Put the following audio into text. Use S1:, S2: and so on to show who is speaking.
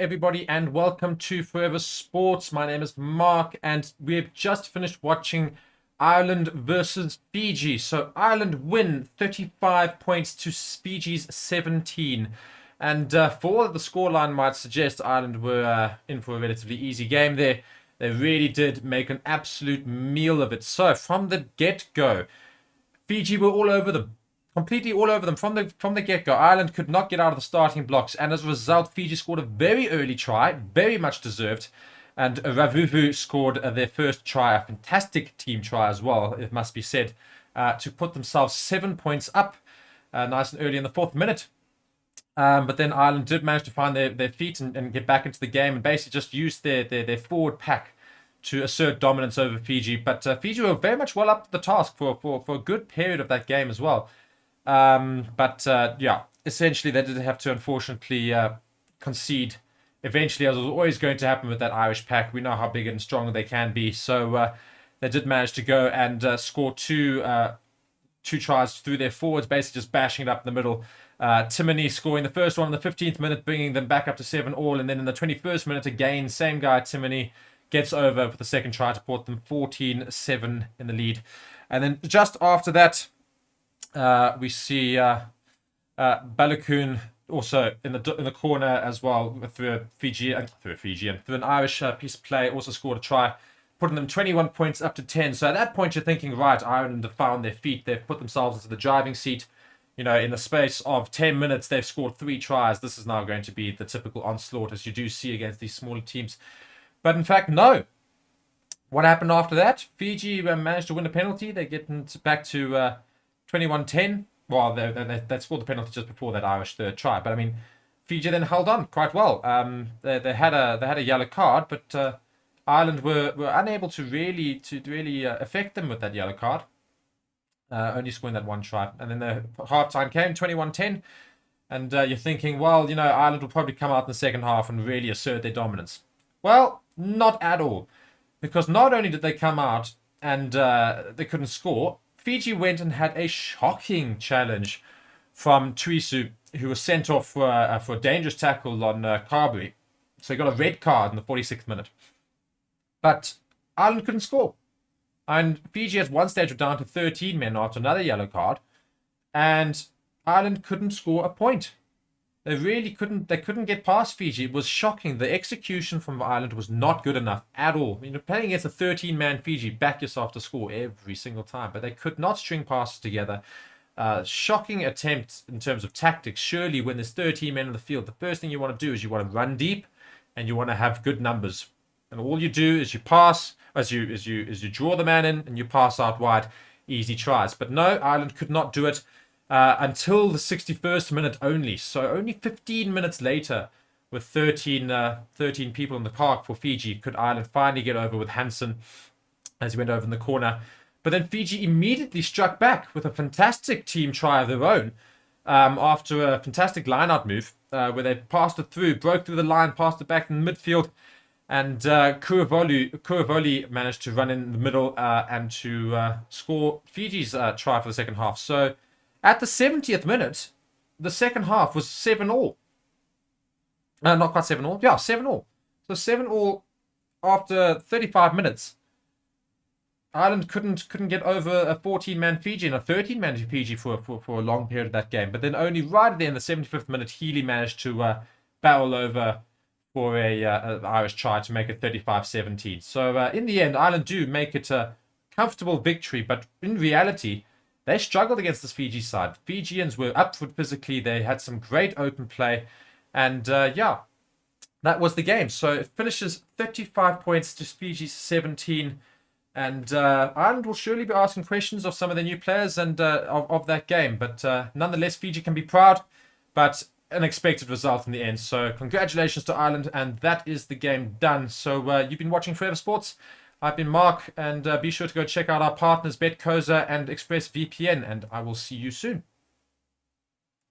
S1: everybody, and welcome to Forever Sports. My name is Mark, and we've just finished watching Ireland versus Fiji. So Ireland win 35 points to Fiji's 17. And for all the scoreline might suggest, Ireland were in for a relatively easy game there. They really did make an absolute meal of it. So from the get-go, Fiji were all over them. Completely all over them from the get-go. Ireland could not get out of the starting blocks, and as a result, Fiji scored a very early try, very much deserved, and Ravuvu scored their first try, a fantastic team try as well, it must be said, to put themselves 7 points up, nice and early in the 4th minute. But then Ireland did manage to find their feet and get back into the game, and basically just used their forward pack to assert dominance over Fiji. But Fiji were very much well up to the task for a good period of that game as well. Yeah, essentially they did have to unfortunately concede eventually, as was always going to happen with that Irish pack. We know how big and strong they can be, so they did manage to go and score two tries through their forwards, basically just bashing it up in the middle. Timoney scoring the first one in the 15th minute, bringing them back up to 7-all, and then in the 21st minute again, same guy Timoney gets over for the second try to put them 14-7 in the lead. And then just after that, we see Balogun also in the corner as well through an Irish piece of play, also scored a try, putting them 21 points up to 10. So at that point you're thinking, right, Ireland have found their feet, they've put themselves into the driving seat. You know, in the space of 10 minutes they've scored 3 tries. This is now going to be the typical onslaught as you do see against these smaller teams. But in fact, no. What happened after that? Fiji managed to win a penalty. They get back to 21-10. Well, they scored the penalty just before that Irish third try. But I mean, Fiji then held on quite well. They had a yellow card, but Ireland were unable to really affect them with that yellow card. Only scoring that one try. And then the half-time came, 21-10. And you're thinking, well, you know, Ireland will probably come out in the second half and really assert their dominance. Well, not at all. Because not only did they come out and they couldn't score, Fiji went and had a shocking challenge from Tuisu, who was sent off for a dangerous tackle on Carberry. So he got a red card in the 46th minute. But Ireland couldn't score. And Fiji at one stage were down to 13 men after another yellow card. And Ireland couldn't score a point. They really couldn't get past Fiji. It was shocking. The execution from Ireland was not good enough at all. You know, playing against a 13-man Fiji, back yourself to score every single time. But they could not string passes together. Shocking attempt in terms of tactics. Surely when there's 13 men in the field, the first thing you want to do is you want to run deep and you want to have good numbers. And all you do is you pass, as you draw the man in and you pass out wide. Easy tries. But no, Ireland could not do it. Until the 61st minute only. So only 15 minutes later, with 13 people in the park for Fiji, could Ireland finally get over with Hansen as he went over in the corner. But then Fiji immediately struck back with a fantastic team try of their own after a fantastic line-out move where they passed it through, broke through the line, passed it back in the midfield, and Kuravoli managed to run in the middle and to score Fiji's try for the second half. So at the 70th minute, the second half was 7-all. Not quite 7-all. Yeah, 7-all. So 7-all after 35 minutes. Ireland couldn't get over a 14-man Fiji and a 13-man Fiji for a long period of that game. But then only right at the end, the 75th minute, Healy managed to barrel over for an Irish try to make it 35-17. So in the end, Ireland do make it a comfortable victory. But in reality, they struggled against this Fiji side. Fijians were up for it physically. They had some great open play. And yeah, that was the game. So it finishes 35 points to Fiji's 17. And Ireland will surely be asking questions of some of the new players and of that game. But nonetheless, Fiji can be proud. But an expected result in the end. So congratulations to Ireland. And that is the game done. So you've been watching Forever Sports. I've been Mark, and be sure to go check out our partners BetCoza and ExpressVPN, and I will see you soon.